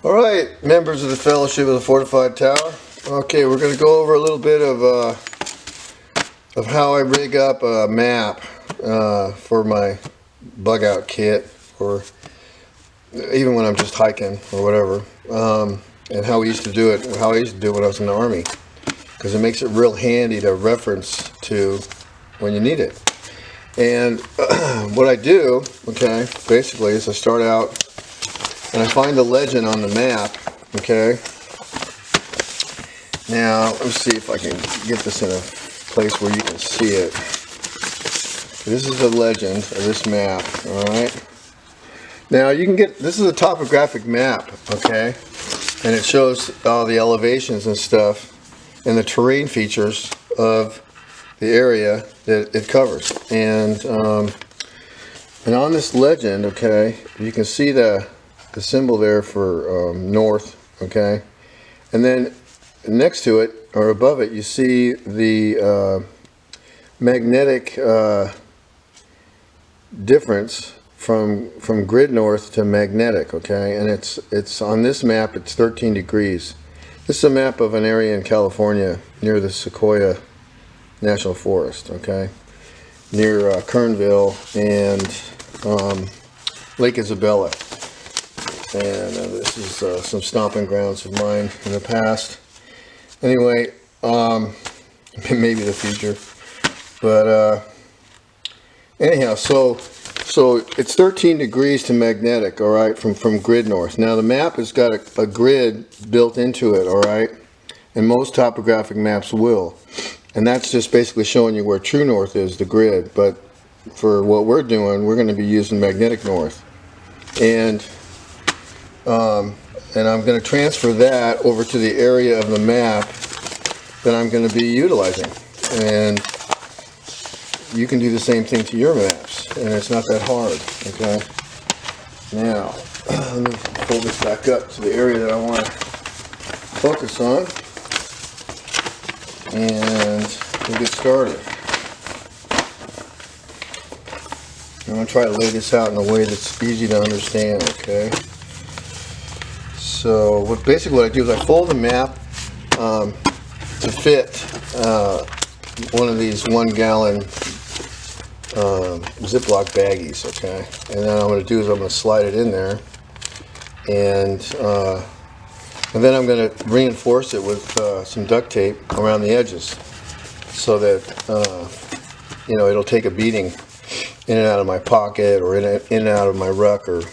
All right, members of the Fellowship of the Fortified Tower. Okay, we're going to go over a little bit of how I rig up a map for my Bugout kit, or even when I'm just hiking or whatever, and how we used to do it, how I used to do it when I was in the Army, because it makes it real handy to reference to when you need it. And what I do, okay, basically is I start out and I find the legend on the map, okay. Now, let me see if I can get this in a place where you can see it. This is the legend of this map, alright. Now, you can get, this is a topographic map, okay, and it shows all the elevations and stuff and the terrain features of the area that it covers. And on this legend, okay, you can see the symbol there for north, okay, and then next to it or above it you see the magnetic difference from grid north to magnetic, okay, and it's on this map it's 13 degrees. This is a map of an area in California near the Sequoia National Forest, okay, near Kernville and Lake Isabella. And this is some stomping grounds of mine in the past. Anyway, maybe the future. But anyhow, so it's 13 degrees to magnetic, all right, from grid north. Now the map has got a grid built into it, all right, and most topographic maps will. And that's just basically showing you where true north is, the grid. But for what we're doing, we're going to be using magnetic north. And I'm going to transfer that over to the area of the map that I'm going to be utilizing. And you can do the same thing to your maps, and it's not that hard, okay? Now, let me pull this back up to the area that I want to focus on, and we'll get started. I'm going to try to lay this out in a way that's easy to understand, okay? So basically what I do is I fold the map to fit one of these 1 gallon Ziploc baggies, okay? And then what I'm going to do is I'm going to slide it in there, and then I'm going to reinforce it with some duct tape around the edges, so that you know, it'll take a beating in and out of my pocket, or in and out of my ruck, or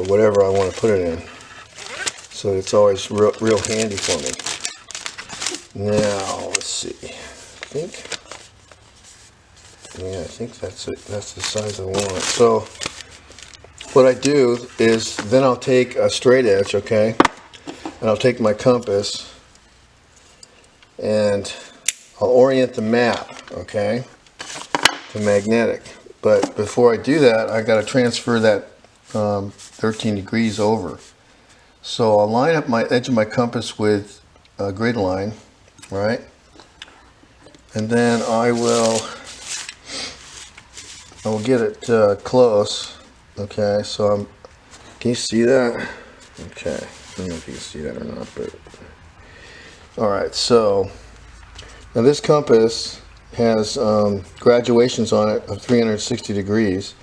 whatever I want to put it in. So it's always real handy for me. Now, let's see. I think that's it. That's the size I want. So what I do is then I'll take a straight edge, okay, and I'll take my compass and I'll orient the map, okay, to magnetic. But before I do that, I got to transfer that 13 degrees over. So I'll line up my edge of my compass with a grid line, right? And then I will get it close. Okay, so can you see that? Okay, I don't know if you can see that or not, but all right. So now this compass has graduations on it of 360 degrees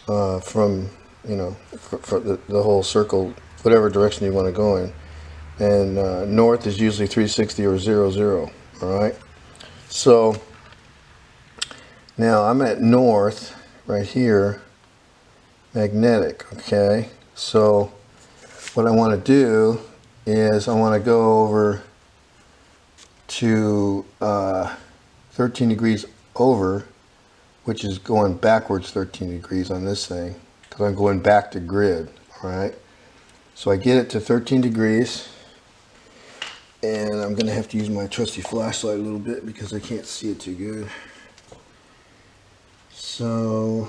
from, you know, for the whole circle, whatever direction you want to go in. And north is usually 360 or 00, all right? So now I'm at north right here, magnetic, okay? So what I want to do is I want to go over to 13 degrees over, which is going backwards 13 degrees on this thing, because I'm going back to grid, all right? So I get it to 13 degrees, and I'm going to have to use my trusty flashlight a little bit because I can't see it too good. So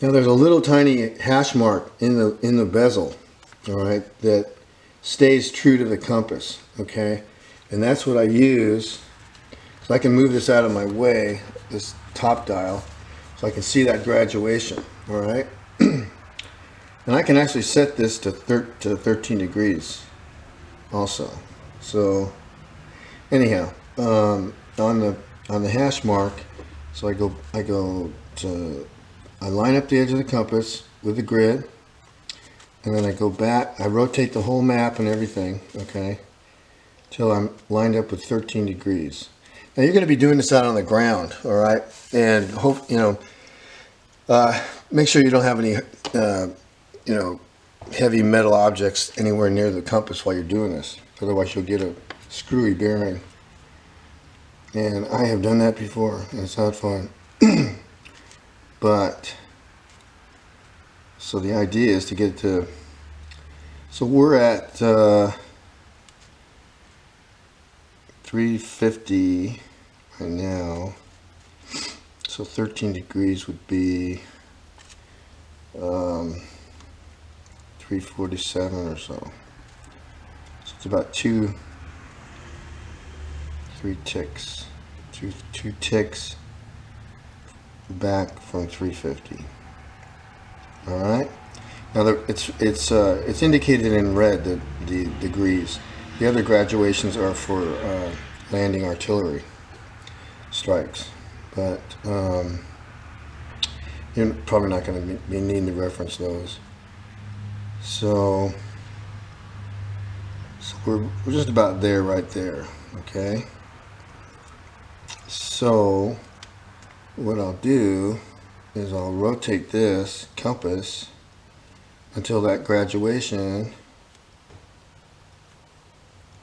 now there's a little tiny hash mark in the bezel, all right, that stays true to the compass, okay? And that's what I use, so I can move this out of my way, this top dial, so I can see that graduation, all right? And I can actually set this to 13 degrees also. So anyhow, on the hash mark, so I line up the edge of the compass with the grid, and then I go back, I rotate the whole map and everything, okay, till I'm lined up with 13 degrees. Now you're going to be doing this out on the ground, all right, and hope, make sure you don't have any, heavy metal objects anywhere near the compass while you're doing this. Otherwise you'll get a screwy bearing. And I have done that before, and it's not fun. But, so the idea is to get to, so we're at 350 right now. So 13 degrees would be 347 or so. So it's about two ticks back from 350. All right. Now it's indicated in red, the degrees. The other graduations are for landing artillery strikes, but you're probably not going to be needing to reference those. So we're just about there, right there. Okay. So what I'll do is I'll rotate this compass until that graduation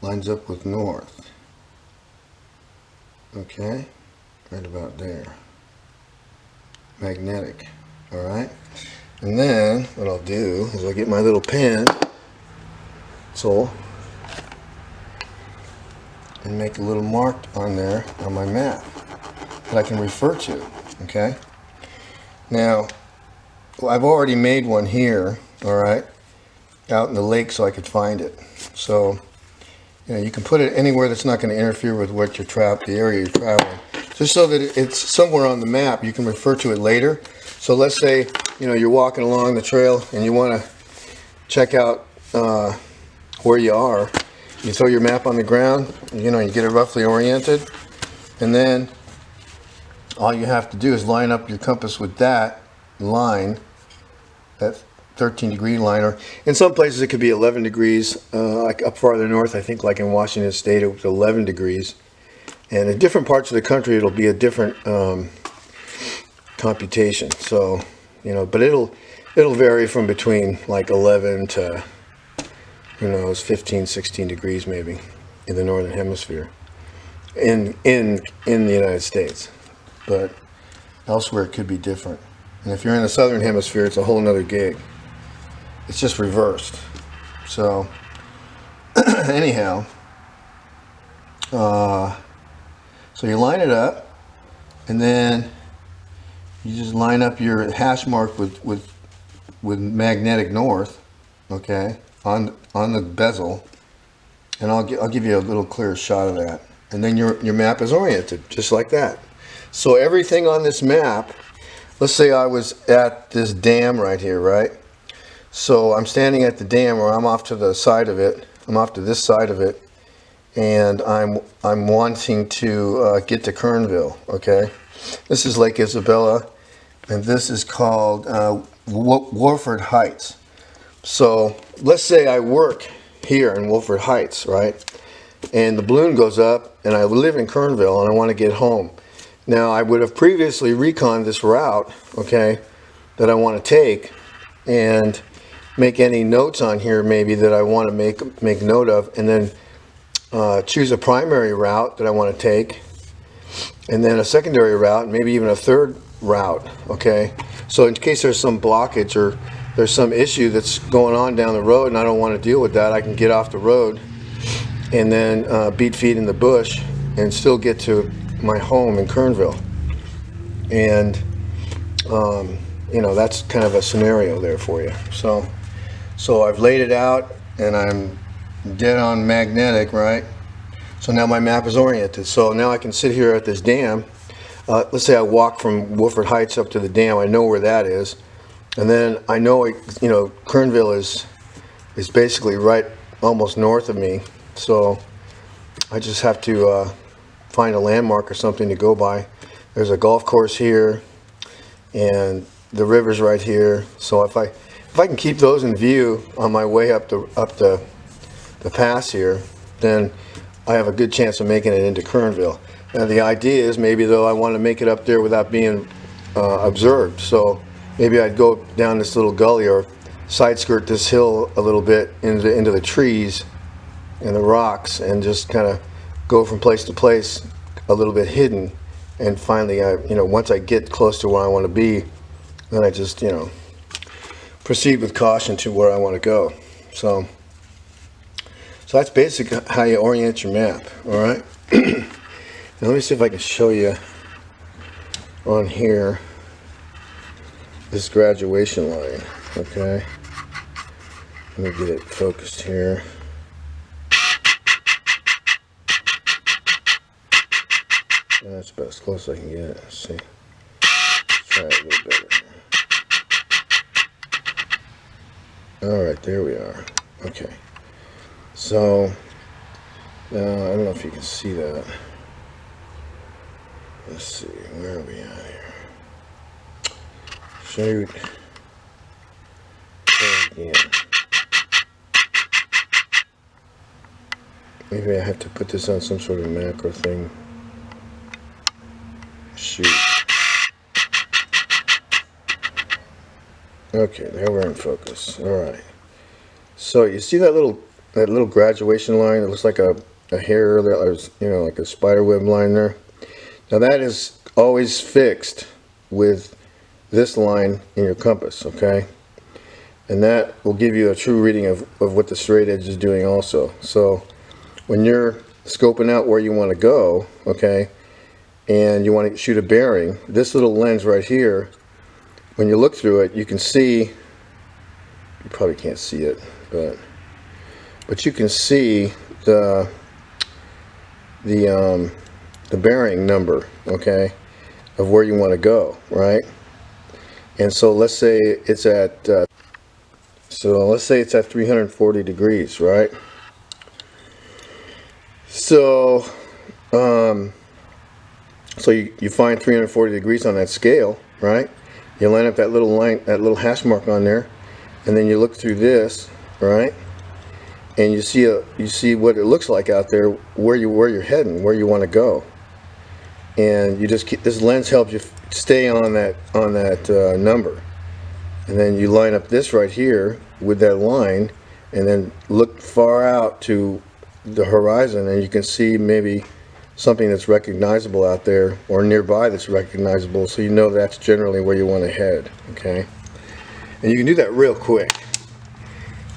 lines up with north. Okay, right about there. Magnetic. All right. And then what I'll do is I'll get my little pen, and make a little mark on there on my map that I can refer to. Okay. Now, I've already made one here, all right, out in the lake so I could find it. So, you can put it anywhere that's not going to interfere with what the area you're traveling, just so that it's somewhere on the map. You can refer to it later. So let's say, you're walking along the trail and you want to check out where you are. You throw your map on the ground, you get it roughly oriented, and then all you have to do is line up your compass with that line, that 13-degree line, or in some places it could be 11 degrees, like up farther north, I think like in Washington State it was 11 degrees, and in different parts of the country it'll be a different computation. So, but it'll vary from between like 11 to, who knows, 15, 16 degrees maybe in the northern hemisphere, in the United States. But elsewhere it could be different. And if you're in the southern hemisphere, it's a whole nother gig. It's just reversed. So anyhow, so you line it up, and then you just line up your hash mark with magnetic north, okay, on the bezel, and I'll give you a little clearer shot of that. And then your map is oriented just like that. So everything on this map, let's say I was at this dam right here, right? So I'm standing at the dam, or I'm off to the side of it. I'm off to this side of it, and I'm wanting to get to Kernville. Okay, this is Lake Isabella, and this is called Wolford Heights. So let's say I work here in Wolford Heights, right? And the balloon goes up, and I live in Kernville, and I want to get home. Now, I would have previously reconned this route, okay, that I want to take, and make any notes on here maybe that I want to make note of, and then choose a primary route that I want to take, and then a secondary route, and maybe even a third route, okay? So in case there's some blockage or there's some issue that's going on down the road and I don't want to deal with that, I can get off the road and then beat feet in the bush and still get to my home in Kernville. And that's kind of a scenario there for you. So I've laid it out, and I'm dead on magnetic, right? So now my map is oriented. So now I can sit here at this dam. Let's say I walk from Wolford Heights up to the dam. I know where that is, And then I know Kernville is basically right almost north of me, so I just have to find a landmark or something to go by. There's a golf course here, and the river's right here. So if I can keep those in view on my way up the pass here, then I have a good chance of making it into Kernville. Now the idea is maybe though I want to make it up there without being observed. So maybe I'd go down this little gully or side skirt this hill a little bit into the trees and the rocks, and just kind of go from place to place a little bit hidden. And finally, once I get close to where I want to be, then I just proceed with caution to where I want to go. So that's basically how you orient your map. All right. Now let me see if I can show you on here this graduation line. Okay. Let me get it focused here. That's about as close as I can get it. Let's see. Let's try it a little better. Alright, there we are. Okay. So, I don't know if you can see that. Let's see, where are we at here? Shoot. Again. Maybe I have to put this on some sort of macro thing. Shoot. Okay, there we're in focus. Alright. So you see that little graduation line that looks like a hair that was, like a spider web line there. Now that is always fixed with this line in your compass, okay? And that will give you a true reading of what the straight edge is doing also. So when you're scoping out where you want to go, okay, and you want to shoot a bearing, this little lens right here, when you look through it, you can see, you probably can't see it, but you can see the bearing number, okay, of where you want to go, right? And so let's say it's at 340 degrees, right? So you find 340 degrees on that scale, right? You line up that little line, that little hash mark on there, and then you look through this, right? And you see what it looks like out there, where you're heading, where you want to go. And you just keep, this lens helps you stay on that number. And then you line up this right here with that line, and then look far out to the horizon, and you can see maybe something that's recognizable out there or nearby that's recognizable, so you know that's generally where you want to head, okay? And you can do that real quick.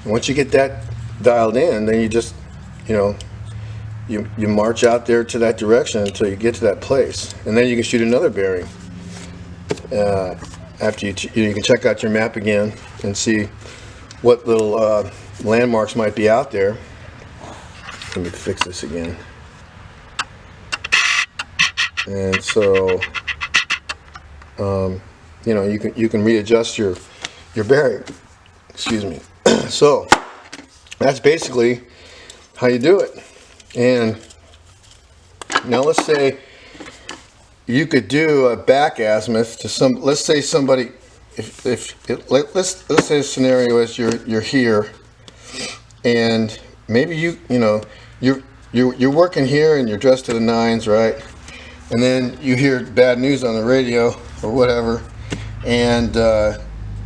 And once you get that dialed in, then you just, you march out there to that direction until you get to that place, and then you can shoot another bearing. After you can check out your map again and see what little landmarks might be out there. Let me fix this again. And so, you can readjust your bearing. Excuse me. So that's basically how you do it. And now let's say you could do a back azimuth to some. Let's say somebody, let's say a scenario is you're here, and maybe you're working here and you're dressed to the nines, right? And then you hear bad news on the radio or whatever, and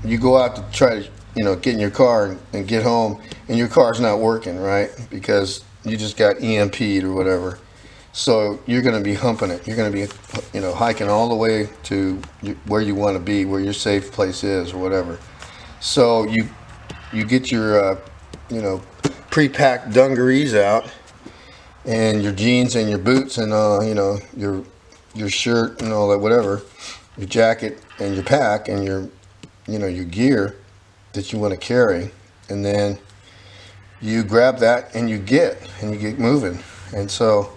you go out to try to get in your car and get home, and your car's not working, right? Because you just got EMP'd or whatever. So you're going to be humping it. You're going to be hiking all the way to where you want to be, where your safe place is or whatever. So you get your pre-packed dungarees out, and your jeans and your boots and your shirt and all that, whatever, your jacket and your pack and your gear that you want to carry, and then you grab that and you get moving. And so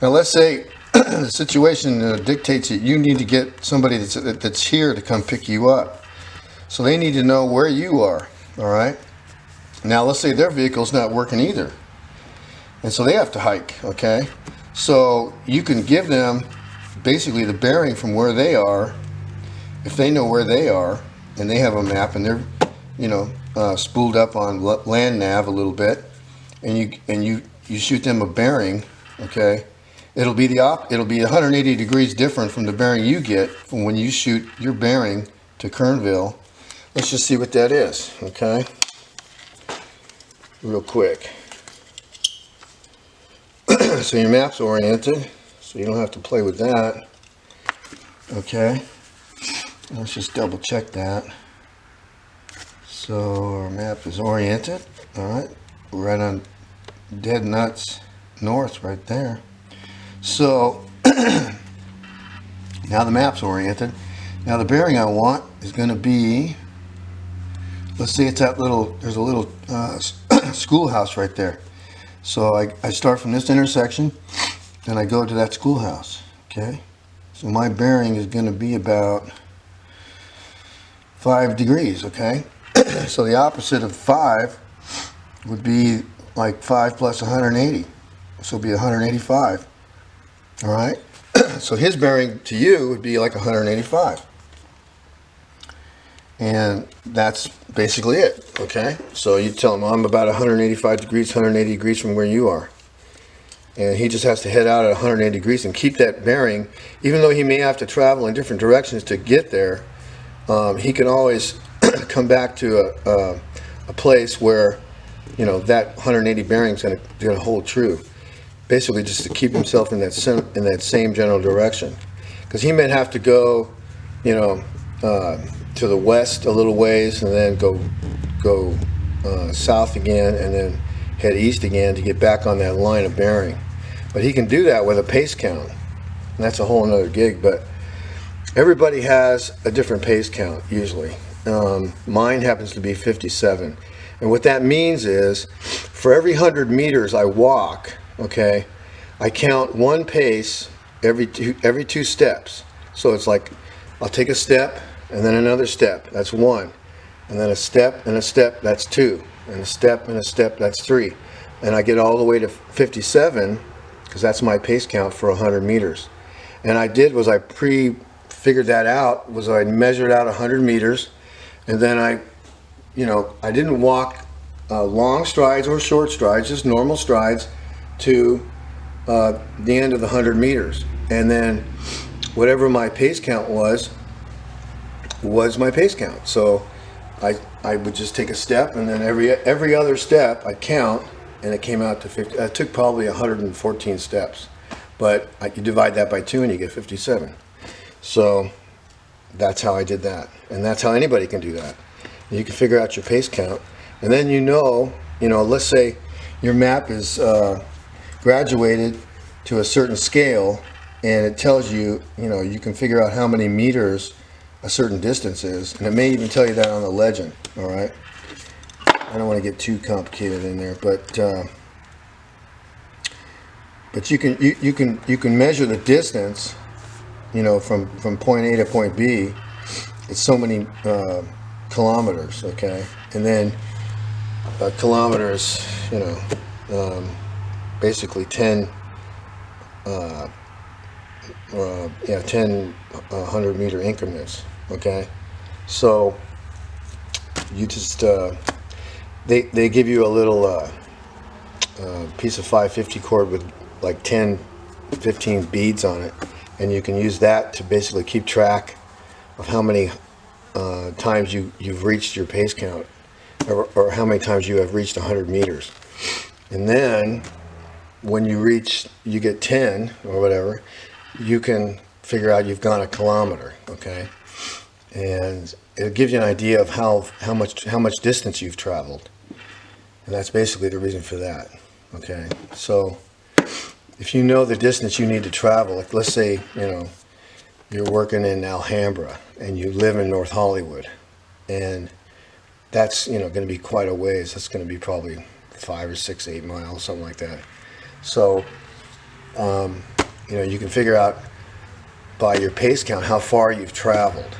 now let's say the situation dictates that you need to get somebody that's here to come pick you up. So they need to know where you are. All right. Now let's say their vehicle's not working either, and so they have to hike. Okay. So you can give them basically the bearing from where they are, if they know where they are, and they have a map, and they're, you know, spooled up on land nav a little bit, and you shoot them a bearing. Okay. It'll be 180 degrees different from the bearing you get from when you shoot your bearing to Kernville. Let's just see what that is, okay? Real quick. So your map's oriented, so you don't have to play with that. Okay. Let's just double check that. So our map is oriented. Alright. We're right on dead nuts north right there. So now the map's oriented. Now the bearing I want is going to be, let's say it's that little, there's a little schoolhouse right there. So I start from this intersection and I go to that schoolhouse. Okay. So my bearing is going to be about 5 degrees. Okay. So the opposite of 5 would be like 5 plus 180. So it'll be 185. All right. So his bearing to you would be like 185. And that's basically it. Okay. So you tell him, I'm about 185 degrees, 180 degrees from where you are. And he just has to head out at 180 degrees and keep that bearing. Even though he may have to travel in different directions to get there, he can always come back to a place where, you know, that 180 bearing is going to hold true. Basically, just to keep himself in that same general direction, because he may have to go, you know, to the west a little ways, and then go south again, and then head east again to get back on that line of bearing. But he can do that with a pace count, and that's a whole another gig. But everybody has a different pace count usually. Mine happens to be 57, and what that means is, for every 100 meters I walk, okay, I count one pace every two steps. So it's like I'll take a step and then another step, that's 1, and then a step and a step, that's 2, and a step and a step, that's 3, and I get all the way to 57 because that's my pace count for 100 meters. And I figured that out, was I measured out 100 meters, and then I didn't walk long strides or short strides, just normal strides to the end of the 100 meters, and then whatever my pace count was my pace count. So I would just take a step, and then every other step I count, and it came out to 50. It took probably 114 steps, but you divide that by 2 and you get 57. So that's how I did that, and that's how anybody can do that. You can figure out your pace count, and then you know, let's say your map is graduated to a certain scale, and it tells you, you can figure out how many meters a certain distance is, and it may even tell you that on the legend. All right, I don't want to get too complicated in there, but you can measure the distance, from point A to point B. It's so many kilometers, okay, and then a kilometer is, basically 10 100 meter increments. Okay, so you just they give you a little piece of 550 cord with like 10-15 beads on it, and you can use that to basically keep track of how many times you've reached your pace count, or how many times you have reached 100 meters. And then when you get 10 or whatever, you can figure out you've gone a kilometer. Okay, and it gives you an idea of how much distance you've traveled, and that's basically the reason for that. Okay, so if you know the distance you need to travel, like let's say you're working in Alhambra and you live in North Hollywood, and that's going to be quite a ways. That's going to be probably 5 or 6, 8 miles, something like that. So you can figure out by your pace count how far you've traveled,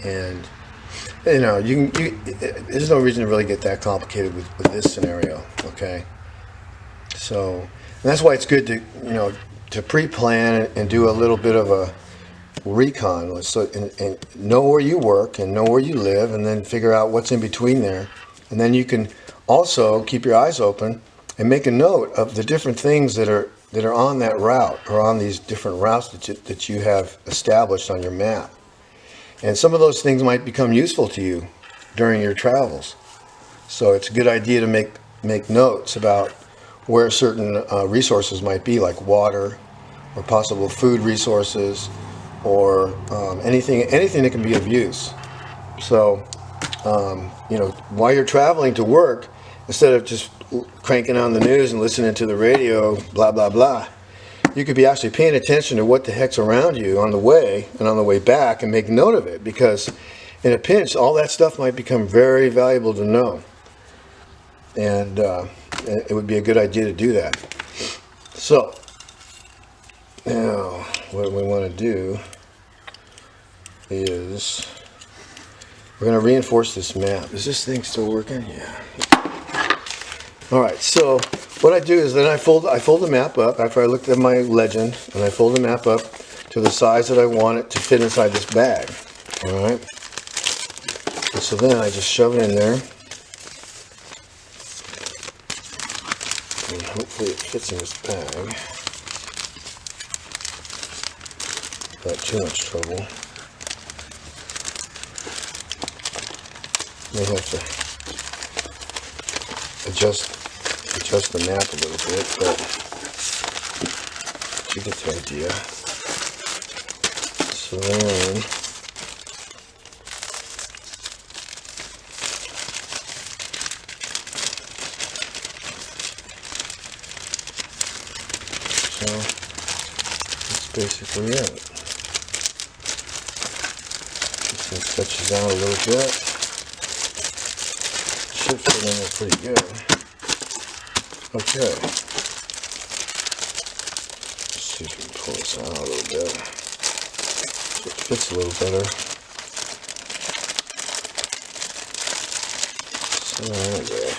and You know, there's no reason to really get that complicated with this scenario, okay? So, and that's why it's good to, to pre-plan and do a little bit of a recon, and know where you work and know where you live, and then figure out what's in between there. And then you can also keep your eyes open and make a note of the different things that are on that route, or on these different routes that you have established on your map. And some of those things might become useful to you during your travels. So it's a good idea to make notes about where certain resources might be, like water, or possible food resources, or anything that can be of use. So, while you're traveling to work, instead of just cranking on the news and listening to the radio, blah, blah, blah, you could be actually paying attention to what the heck's around you on the way and on the way back, and make note of it, because in a pinch, all that stuff might become very valuable to know. And it would be a good idea to do that. So, now, what we want to do is, we're going to reinforce this map. Is this thing still working? Yeah. Alright, so what I do is then I fold the map up after I looked at my legend, and I fold the map up to the size that I want it to fit inside this bag. Alright. And so then I just shove it in there. And hopefully it fits in this bag without too much trouble. May have to adjust the map a little bit, but you get the idea. So then, that's basically it. This thing stretches down a little bit. Should fit in there pretty good. Okay. Let's see if we can pull this out a little bit so it fits a little better. So anyway,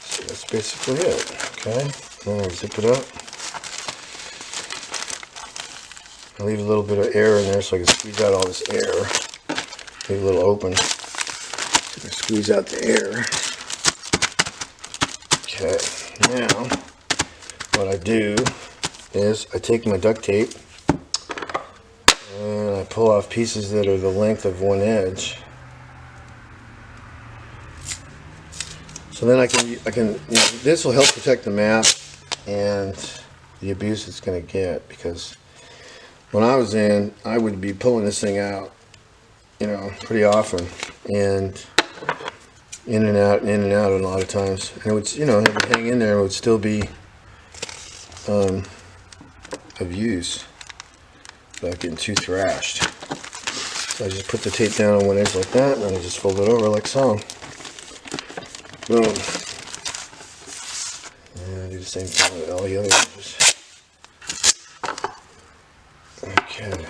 so that's basically it. Okay. Then I zip it up. I leave a little bit of air in there so I can squeeze out all this air. Leave a little open. So I squeeze out the air. Okay, now what I do is I take my duct tape and I pull off pieces that are the length of one edge. So then I can this will help protect the map and the abuse it's going to get, because when I was in, I would be pulling this thing out, pretty often, and in and out a lot of times, and it would, it would hang in there and it would still be of use without getting too thrashed. So I just put the tape down on one edge like that, and then I just fold it over like so. Boom. And I do the same thing with all the other edges. Okay.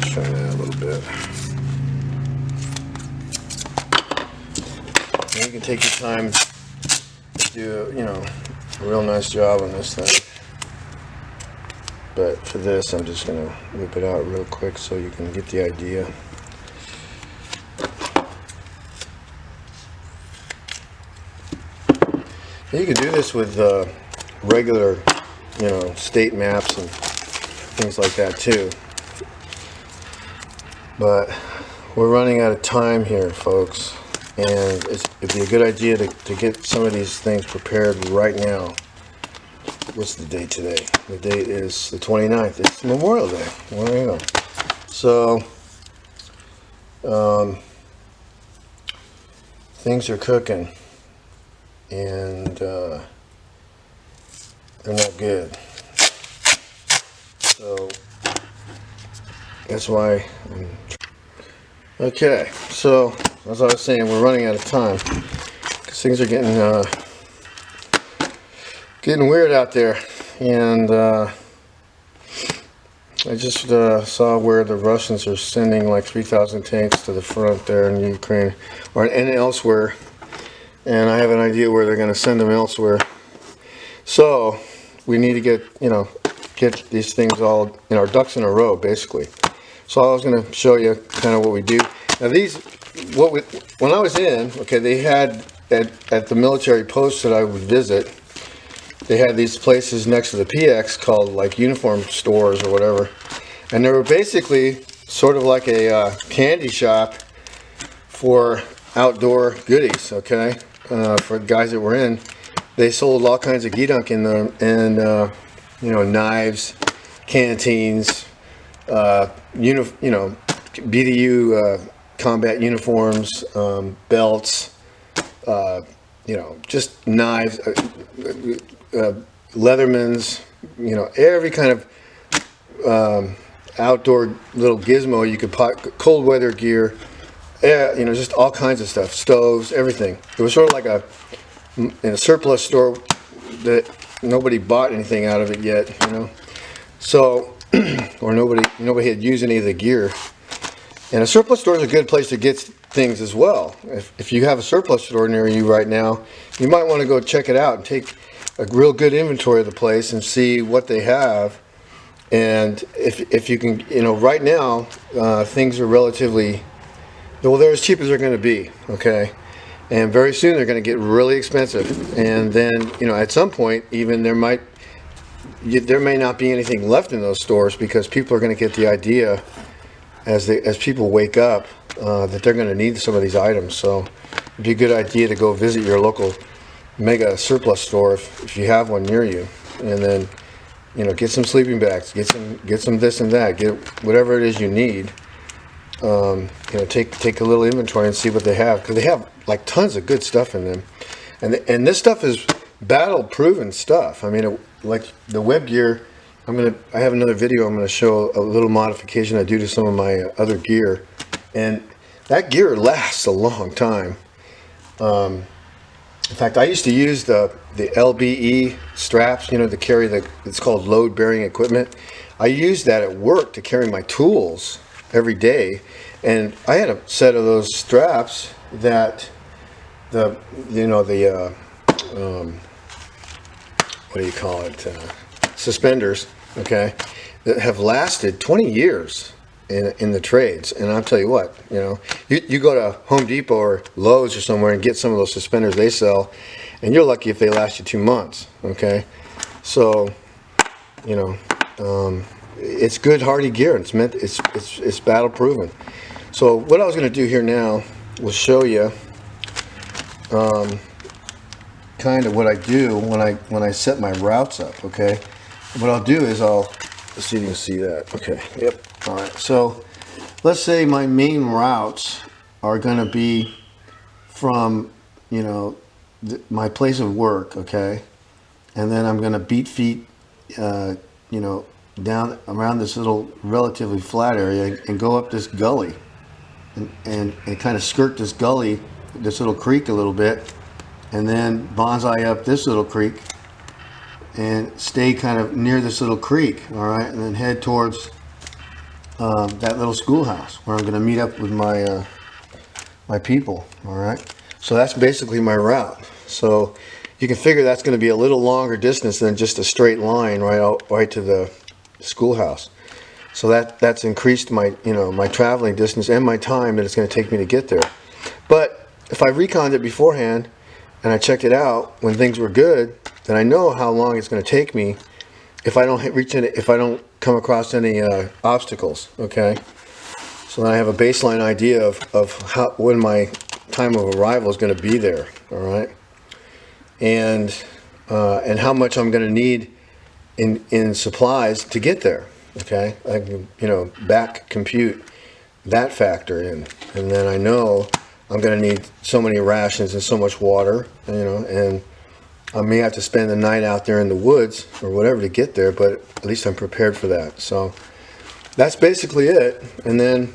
Try that a little bit. And you can take your time to do, a real nice job on this thing. But for this, I'm just going to whip it out real quick so you can get the idea. You can do this with regular, state maps and things like that too. But we're running out of time here, folks, and it'd be a good idea to get some of these things prepared right now. What's the date today? The date is the 29th. It's Memorial Day. There you go. So, things are cooking, and they're not good. So That's why. Okay, so as I was saying, we're running out of time because things are getting weird out there, and I just saw where the Russians are sending like 3,000 tanks to the front there in Ukraine, and elsewhere, and I have an idea where they're going to send them elsewhere. So we need to get these things all, our ducks in a row, basically. So I was going to show you kind of what we do. Now when I was in, okay, they had at the military post that I would visit, they had these places next to the PX called like uniform stores or whatever, and they were basically sort of like a candy shop for outdoor goodies. Okay, for the guys that were in, they sold all kinds of gidunk in them, and knives, canteens, BDU combat uniforms, belts, just knives. Leathermans, every kind of outdoor little gizmo you could cold weather gear, just all kinds of stuff, stoves, everything. It was sort of like in a surplus store that nobody bought anything out of it yet, so or nobody had used any of the gear. And a surplus store is a good place to get things as well. If you have a surplus store near you right now, you might want to go check it out and take a real good inventory of the place and see what they have. And if you can, right now things are relatively, well, they're as cheap as they're going to be, okay? And very soon they're going to get really expensive, and then at some point even there may not be anything left in those stores, because people are going to get the idea as people wake up that they're going to need some of these items. So it'd be a good idea to go visit your local mega surplus store if you have one near you, and then get some sleeping bags, get some this and that, get whatever it is you need. Take a little inventory and see what they have, because they have like tons of good stuff in them, and this stuff is battle proven stuff. I mean, like the web gear, I have another video I'm going to show a little modification I do to some of my other gear, and that gear lasts a long time. In fact, I used to use the LBE straps, to carry it's called load bearing equipment. I used that at work to carry my tools every day, and I had a set of those straps that what do you call it, suspenders, okay, that have lasted 20 years in the trades. And I'll tell you what, you go to Home Depot or Lowe's or somewhere and get some of those suspenders they sell, and you're lucky if they last you 2 months, okay? So it's good hardy gear, and it's battle proven. So what I was going to do here now was show you kind of what I do when I set my routes up, okay? What I'll do is let's see if you can see that. Okay, yep. All right, so let's say my main routes are going to be from my place of work, okay, and then I'm going to beat feet down around this little relatively flat area and go up this gully and kind of skirt this gully, this little creek a little bit, and then bonsai up this little creek and stay kind of near this little creek, all right, and then head towards that little schoolhouse where I'm going to meet up with my my people, all right. So that's basically my route. So you can figure that's going to be a little longer distance than just a straight line right to the schoolhouse. So that's increased my my traveling distance and my time that it's going to take me to get there. But if I reconned it beforehand and I checked it out when things were good, then I know how long it's going to take me if I don't if I don't come across any obstacles, okay? So then I have a baseline idea of when my time of arrival is going to be there, all right? And how much I'm going to need in supplies to get there, okay? I can, back compute that factor in, and then I know I'm going to need so many rations and so much water, and I may have to spend the night out there in the woods or whatever to get there, but at least I'm prepared for that. So that's basically it. And then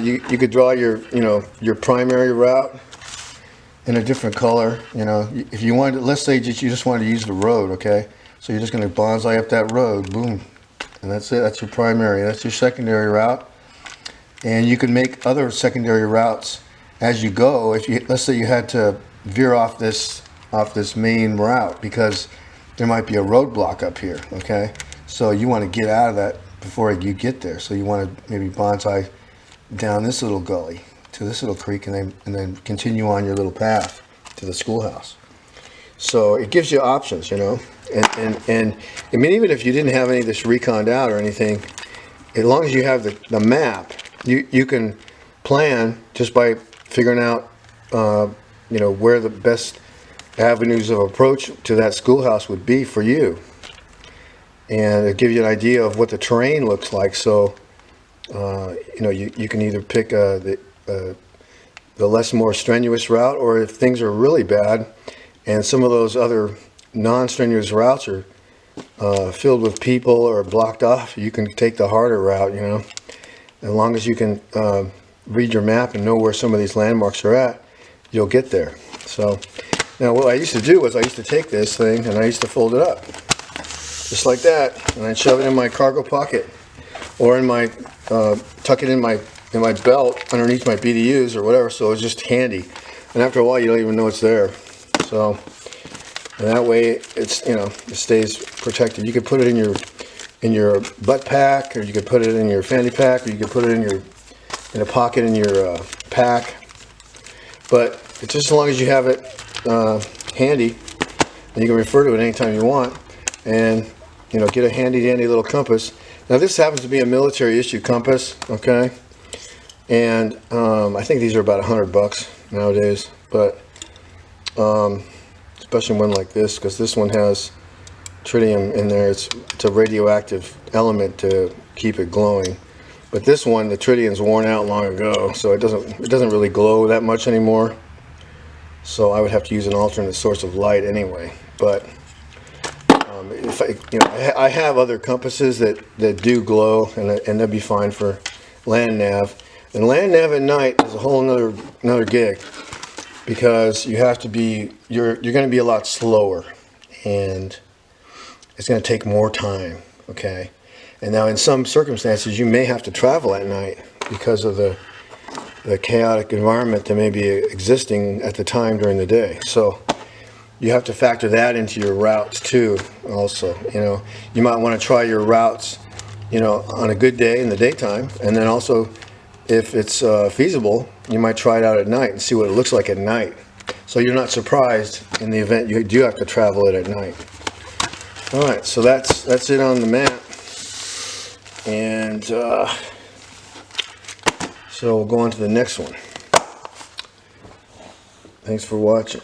you could draw your your primary route in a different color. If you wanted, let's say you just wanted to use the road, okay? So you're just going to bonsai up that road, boom, and that's it. That's your primary. That's your secondary route, and you can make other secondary routes as you go. If you, let's say you had to veer off this main route because there might be a roadblock up here, okay? So you want to get out of that before you get there. So you want to maybe bonsai down this little gully to this little creek, and then continue on your little path to the schoolhouse. So it gives you options, and I mean, even if you didn't have any of this reconned out or anything, as long as you have the map, you can plan just by figuring out where the best avenues of approach to that schoolhouse would be for you, and it gives you an idea of what the terrain looks like. So you can either pick the less more strenuous route, or if things are really bad and some of those other non-strenuous routes are filled with people or blocked off, you can take the harder route. As long as you can read your map and know where some of these landmarks are at, you'll get there. So now what I used to do was I used to take this thing and I used to fold it up just like that, and I'd shove it in my cargo pocket, or in my tuck it in my belt underneath my BDUs or whatever, so it's just handy. And after a while, you don't even know it's there. So, and that way, it's it stays protected. You could put it in your butt pack, or you could put it in your fanny pack, or you could put it in a pocket in your pack. But it's just as long as you have it handy, and you can refer to it anytime you want, and get a handy dandy little compass. Now this happens to be a military issue compass, okay? And I think these are about $100 nowadays, but especially one like this, because this one has tritium in there. It's a radioactive element to keep it glowing. But this one, the tritium's worn out long ago, so it doesn't really glow that much anymore. So I would have to use an alternate source of light anyway. But if I have other compasses that do glow, and that'd be fine for land nav. And land nav at night is a whole another gig, because you have to be you're going to be a lot slower, and it's going to take more time, okay? And now in some circumstances you may have to travel at night because of the chaotic environment that may be existing at the time during the day. So you have to factor that into your routes too. Also, you might want to try your routes, on a good day in the daytime, and then also, if it's feasible, you might try it out at night and see what it looks like at night, so you're not surprised in the event you do have to travel it at night. All right, so that's it on the map, and so we'll go on to the next one. Thanks for watching.